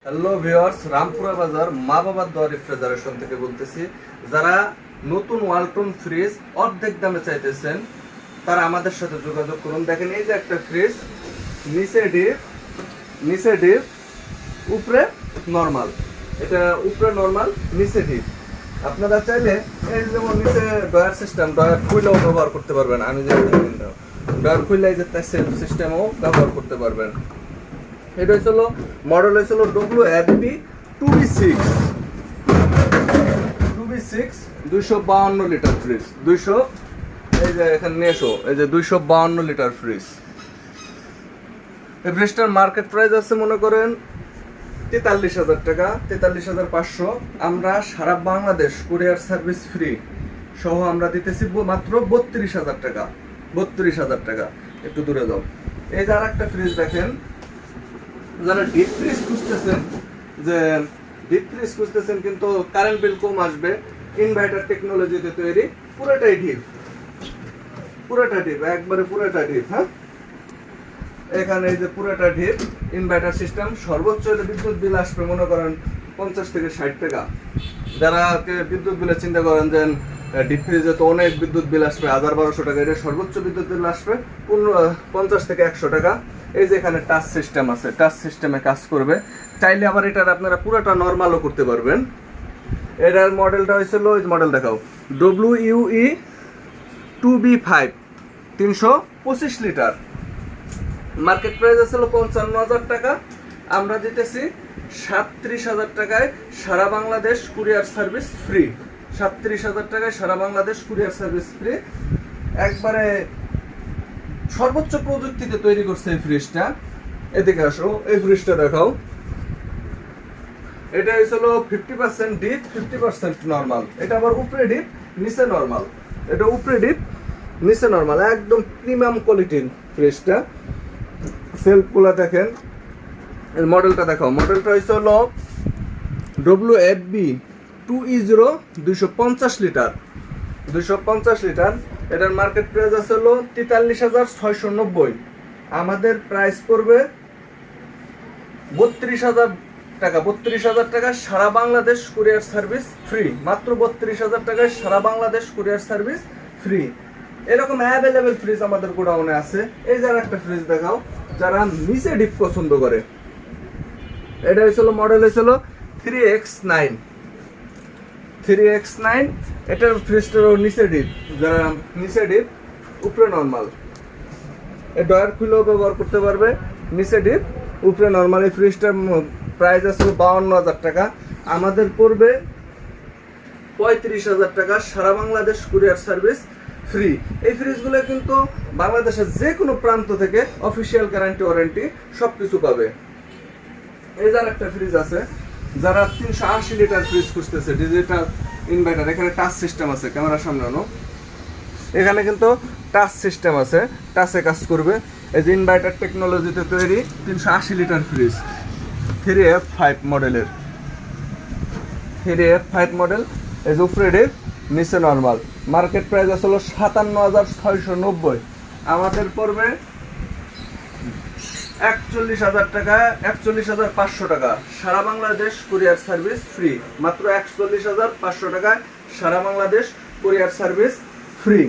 Hello viewers, Rampura বাজার মা বাবার দোয়া রেফ্রিজারেশন থেকে বলতেছি। যারা নতুন ওয়ালটন ফ্রিজ অর্ধেক দামে চাইতেছেন তারা আমাদের সাথে যোগাযোগ করুন। দেখেন, এই যে একটা ফ্রিজ, নিচে ডিপ উপরে নরমাল, এটা উপরে নরমাল নিচে ডিপ। আপনারা চাইলে এই যেমন নিচে ডয়ার সিস্টেম, ডয়ার খুইলেও ব্যবহার করতে পারবেন। আমি যে ডয়ার খুইলে এই যে সেলফ সিস্টেমও ব্যবহার করতে পারবেন। এটা হয়েছিল মডেল হয়েছিল WFB 2B6 252 লিটার ফ্রিজ। 200, এই যে এখানে নেশো, এই যে 252 লিটার ফ্রিজ। এই ফ্রিজটার মার্কেট প্রাইস আছে মনে করেন 43,000 টাকা, 43,500। আমরা সারা বাংলাদেশ কুরিয়ার সার্ভিস ফ্রি সহ আমরা দিতেছি মাত্র 32,000 টাকা। 32,000 টাকা। একটু দূরে যাও। এই যে আর একটা ফ্রিজ দেখেন, যারা ডিপ ফ্রিজ খুঁজতেছেন কিন্তু কারেন্ট বিল কম আসবে, ইনভার্টার টেকনোলজিতে তৈরি, পুরোটাই ডিপ, একবারে পুরোটা ডিপ। হ্যাঁ, এখানে এই যে পুরোটা ডিপ ইনভার্টার সিস্টেম। সর্বোচ্চ বিদ্যুৎ বিল আসবে মনে করেন 50 থেকে 60 টাকা। যারা বিদ্যুৎ বিলের চিন্তা করেন যে ডিপ ফ্রিজে তো অনেক বিদ্যুৎ বিল আসবে 1000-1200 টাকা, এটা সর্বোচ্চ বিদ্যুৎ বিল আসবে 50 থেকে 100 টাকা। এই যে এখানে টাচ সিস্টেম আছে, টাচ সিস্টেমে কাজ করবে। চাইলে আবার এটার আপনারা পুরোটা নর্মালও করতে পারবেন। এটার মডেলটা হয়েছিল, ওই মডেল দেখাও, WUE 2B5 325 litre. Market price আছিল 55,000 টাকা, আমরা দিতেছি 37,000 টাকায় সারা বাংলাদেশ কুরিয়ার সার্ভিস ফ্রি। 37,000 টাকায় সারা বাংলাদেশ কুরিয়ার সার্ভিস ফ্রি। একবারে সর্বোচ্চ প্রযুক্তিতে তৈরি করছে এই ফ্রিজটা। এদিকে আসো, এই ফ্রিজটা দেখাও। এটা হয়েছিল 50% ডিপ, 50% নর্মাল। এটা আবার উপরে ডিপ নিচে নর্মাল, এটা উপরে ডিপ নিচে নর্মাল, একদম প্রিমিয়াম কোয়ালিটির ফ্রিজটা। সেলফগুলো দেখেন, এর মডেলটা দেখাও। মডেলটা হয়েছিল WFB 2E0 250 লিটার। 250 লিটার। এটার মার্কেট প্রাইস আছে হলো 43,690। আমাদের প্রাইস পড়বে 32,000 টাকা। 32,000 টাকা সারা বাংলাদেশ কুরিয়ার সার্ভিস ফ্রি। মাত্র 32,000 টাকায় সারা বাংলাদেশ কুরিয়ার সার্ভিস ফ্রি। এরকম অ্যাভেলেবেল ফ্রিজ আমাদের গোডাউনে আছে। এই যার একটা ফ্রিজ দেখাও, যারা নিচে ডিপ পছন্দ করে। এটা হয়েছিল মডেল হয়েছিল 3X9। এটার ফ্রিজটারও নিচে ডিপ, যারা নিচে ডিপ উপরে নর্মাল, এই ডয়ার খুলেও ব্যবহার করতে পারবে। নিচে ডিপ উপরে নর্মাল। এই ফ্রিজটার প্রাইস আছে 52,000 টাকা, আমাদের পড়বে 35,000 টাকা সারা বাংলাদেশ কুরিয়ার সার্ভিস ফ্রি। এই ফ্রিজগুলো কিন্তু বাংলাদেশের যে কোনো প্রান্ত থেকে অফিসিয়াল গ্যারান্টি ওয়ারেন্টি সব কিছু পাবে। এই যার একটা ফ্রিজ আছে, যারা 380 লিটার ফ্রিজ খুঁজতেছে, ডিজিটাল ইনভার্টার, এখানে টাচ সিস্টেম আছে, ক্যামেরার সামনে আনো। এখানে কিন্তু টাচ সিস্টেম আছে, টাচে কাজ করবে। এই যে ইনভার্টার টেকনোলজিতে তৈরি 380 লিটার ফ্রিজ, 3F5 মডেলের। 3F5 model. এই যে উপরে ডিপ নিচে নর্মাল। মার্কেট প্রাইস আসলে 57,690। আমাদের পড়বে 41,000 টাকা, 41,500 টাকা সারা বাংলাদেশ কুরিয়ার সার্ভিস ফ্রি। মাত্র 41,500 টাকায় সারা বাংলাদেশ কুরিয়ার সার্ভিস ফ্রি।